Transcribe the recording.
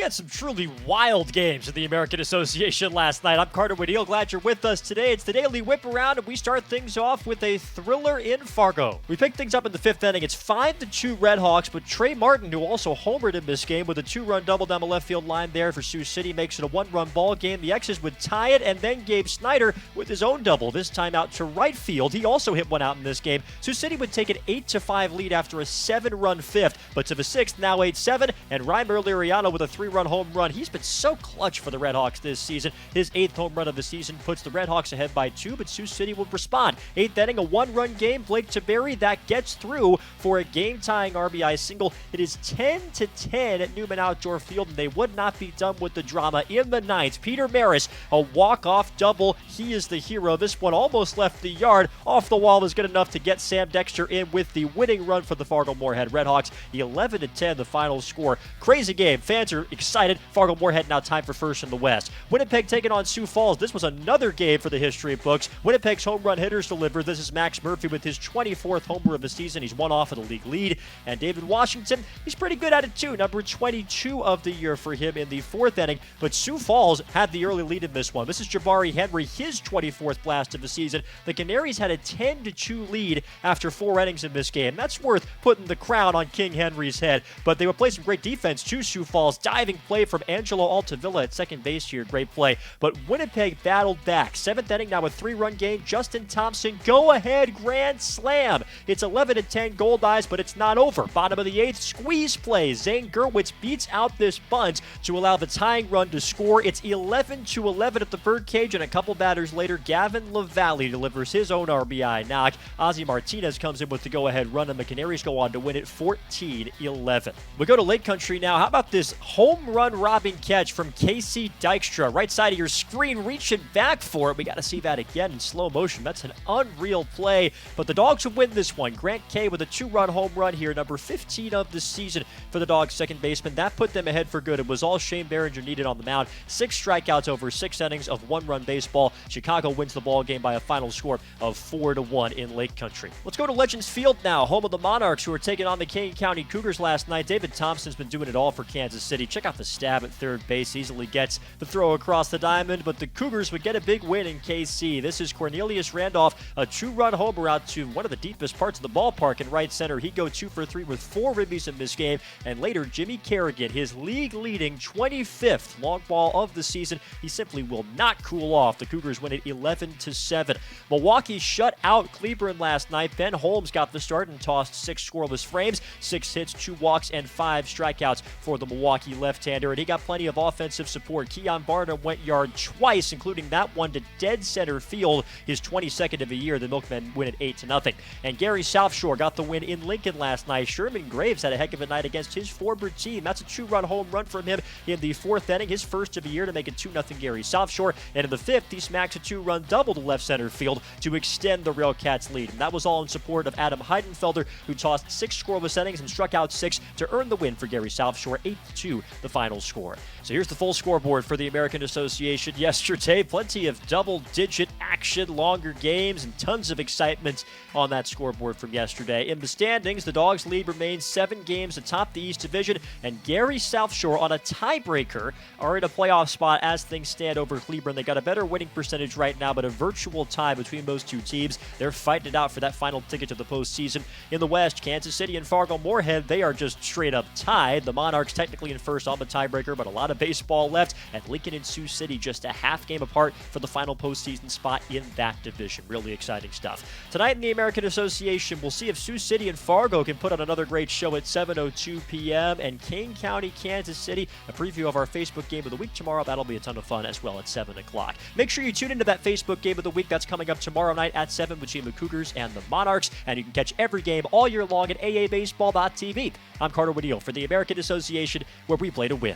had some truly wild games in the American Association last night. I'm Carter Woodiel. Glad you're with us today. It's the Daily Whiparound, and we start things off with a thriller in Fargo. We pick things up in the fifth inning. It's 5-2 Redhawks, but Trey Martin, who also homered in this game with a two-run double down the left field line there for Sioux City, makes it a one-run ball game. The X's would tie it, and then Gabe Snyder with his own double, this time out to right field. He also hit one out in this game. Sioux City would take an 8-5 lead after a 7-run fifth, but to the sixth, now 8-7, and Reimer Liriano with a three-run home run. He's been so clutch for the Redhawks this season. His 8th home run of the season puts the Redhawks ahead by 2, but Sioux City will respond. 8th inning, a one-run game. Blake Taberry, that gets through for a game-tying RBI single. It is 10-10 at Newman Outdoor Field, and they would not be done with the drama in the ninth. Peter Maris, a walk-off double. He is the hero. This one almost left the yard. Off the wall was good enough to get Sam Dexter in with the winning run for the Fargo-Moorhead Redhawks. 11-10, the final score. Crazy game. Fans are excited. Fargo-Moorhead now tied for first in the West. Winnipeg taking on Sioux Falls. This was another game for the history books. Winnipeg's home run hitters deliver. This is Max Murphy with his 24th homer of the season. He's one off of the league lead. And David Washington, he's pretty good at it too. Number 22 of the year for him in the fourth inning. But Sioux Falls had the early lead in this one. This is Jabari Henry, his 24th blast of the season. The Canaries had a 10-2 lead after 4 innings in this game. That's worth putting the crown on King Henry's head. But they would play some great defense too, Sioux Falls. Diving play from Angelo Altavilla at second base here. Great play. But Winnipeg battled back. 7th inning, now a 3-run game. Justin Thompson, go-ahead grand slam. It's 11-10 Goldeyes, but it's not over. Bottom of the 8th, squeeze play. Zane Gerwitz beats out this bunt to allow the tying run to score. It's 11-11 at the birdcage, and a couple batters later, Gavin LaValle delivers his own RBI knock. Ozzie Martinez comes in with the go-ahead run, and the Canaries go on to win it 14-11. We go to Lake Country now. How about this home run robbing catch from Casey Dykstra? Right side of your screen, reaching back for it. We got to see that again in slow motion. That's an unreal play, but the Dogs would win this one. Grant Kay with a 2-run home run here, number 15 of the season for the Dogs' second baseman. That put them ahead for good. It was all Shane Behringer needed on the mound. 6 strikeouts over 6 innings of one-run baseball. Chicago wins the ball game by a final score of 4-1 in Lake Country. Let's go to Legends Field now, home of the Monarchs, who are taking on the Kane County Cougars last night. David Thompson's been doing it all for Kansas City. Check out the stab at third base. Easily gets the throw across the diamond, but the Cougars would get a big win in KC. This is Cornelius Randolph, a 2-run homer out to one of the deepest parts of the ballpark in right center. He'd go 2 for 3 with 4 ribbies in this game. And later, Jimmy Kerrigan, his league-leading 25th long ball of the season. He simply will not cool off. The Cougars win it 11-7. Milwaukee shut out Cleburne last night. Ben Holmes got the start and tossed 6 scoreless frames, 6 hits, 2 walks, and 5 strikeouts for the Milwaukee left-hander. And he got plenty of offensive support. Keon Barnum went yard twice, including that one to dead center field, his 22nd of the year. The Milkmen win it 8-0. And Gary Southshore got the win in Lincoln last night. Sherman Graves had a heck of a night against his former team. That's a 2-run home run from him in the 4th inning, his first of the year, to make it 2-0 Gary Southshore. And in the 5th, he smacks a 2-run double to left center field to extend the Railcats' lead. And that was all in support of Adam Heidenfelder, who tossed 6 scoreless innings and struck out 6 to earn the win for Gary Southshore. 8-2 the final score. So here's the full scoreboard for the American Association yesterday. Plenty of double-digit action, longer games, and tons of excitement on that scoreboard from yesterday. In the standings, the Dogs' lead remains 7 games atop the East Division, and Gary Southshore on a tiebreaker are in a playoff spot as things stand over Cleburne. They got a better winning percentage right now, but a virtual tie between those two teams. They're fighting it out for that final ticket to the postseason. In the West, Kansas City and Fargo-Moorhead, they are just straight up tied. The Monarchs technically in first on the tiebreaker, but a lot of baseball left. And Lincoln and Sioux City just a half game apart for the final postseason spot in that division. Really exciting stuff. Tonight in the American Association, we'll see if Sioux City and Fargo can put on another great show at 7:02 p.m. and Kane County, Kansas City, a preview of our Facebook Game of the Week tomorrow. That'll be a ton of fun as well at 7 o'clock. Make sure you tune into that Facebook Game of the Week that's coming up tomorrow night at 7 between the Cougars and the Monarchs, and you can catch every game all year long at aabaseball.tv. I'm Carter Woodiel for the American Association, where we play to win.